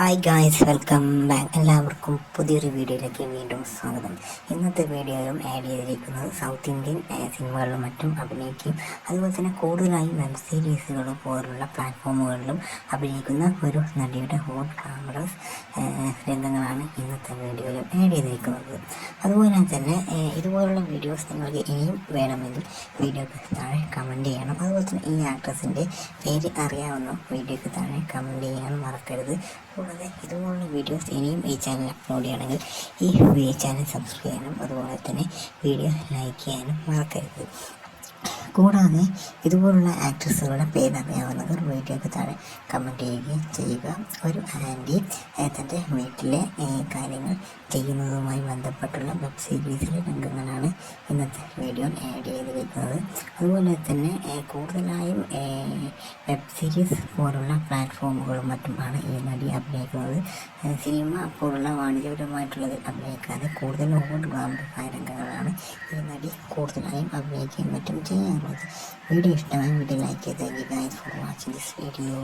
Hi guys, welcome back. എല്ലാവർക്കും പുതിയൊരു വീഡിയോയിലേക്ക് വീണ്ടും സ്വാഗതം. ഇന്നത്തെ വീഡിയോയിലും ആഡ് ചെയ്തിരിക്കുന്നത് സൗത്ത് ഇന്ത്യൻ സിനിമകളിലും മറ്റും അഭിനയിക്കുകയും അതുപോലെ തന്നെ കൂടുതലായി വെബ് സീരീസുകൾ പോലുള്ള പ്ലാറ്റ്ഫോമുകളിലും അഭിനയിക്കുന്ന ഒരു നടിയുടെ ഓൺ ക്യാമറസ് രംഗങ്ങളാണ് ഇന്നത്തെ വീഡിയോയിലും ആഡ് ചെയ്തിരിക്കുന്നത്. അതുപോലെ തന്നെ ഇതുപോലുള്ള വീഡിയോസ് നിങ്ങൾക്ക് ഇനിയും വേണമെങ്കിൽ വീഡിയോക്ക് താഴെ കമൻറ്റ് ചെയ്യണം. അതുപോലെ തന്നെ ഈ ആക്ട്രസിൻ്റെ പേര് അറിയാവുന്ന വീഡിയോക്ക് താഴെ കമൻറ്റ് ചെയ്യാനും മറക്കരുത്. കൂടാതെ ഇതുപോലുള്ള വീഡിയോസ് ഇനിയും ഈ ചാനൽ അപ്ലോഡ് ചെയ്യണമെങ്കിൽ ഈ ചാനൽ സബ്സ്ക്രൈബ് ചെയ്യാനും അതുപോലെ തന്നെ വീഡിയോ ലൈക്ക് ചെയ്യാനും മറക്കരുത്. കൂടാതെ ഇതുപോലുള്ള ആക്ട്രസുകളുടെ പേരറിയാവുന്നവർ വീഡിയോക്ക് താഴെ കമൻറ്റ് ചെയ്യുക. ഒരു ആൻറ്റി തൻ്റെ വീട്ടിലെ കാര്യങ്ങൾ ചെയ്യുന്നതുമായി ബന്ധപ്പെട്ടുള്ള വെബ് സീരീസിലെ രംഗങ്ങളാണ് ഇന്നത്തെ വീഡിയോ ആഡ് ചെയ്തിരിക്കുന്നത്. അതുപോലെ തന്നെ കൂടുതലായും വെബ് സീരീസ് പോലുള്ള പ്ലാറ്റ്ഫോമുകളും മറ്റുമാണ് ഈ നടി അഭിനയിക്കുന്നത്. സിനിമ പോലുള്ള വാണിജ്യപരമായിട്ടുള്ളതിൽ അഭിനയിക്കാതെ കൂടുതൽ ഓൺ ഗ്ലാമറസായ രംഗങ്ങളാണ് ഈ നടി കൂടുതലായും അഭിനയിക്കുകയും മറ്റും ചെയ്യാറുള്ളത്. വീഡിയോ ഇഷ്ടമായി വീഡിയോ ലൈക്ക് ചെയ്ത് thank you guys for watching this video.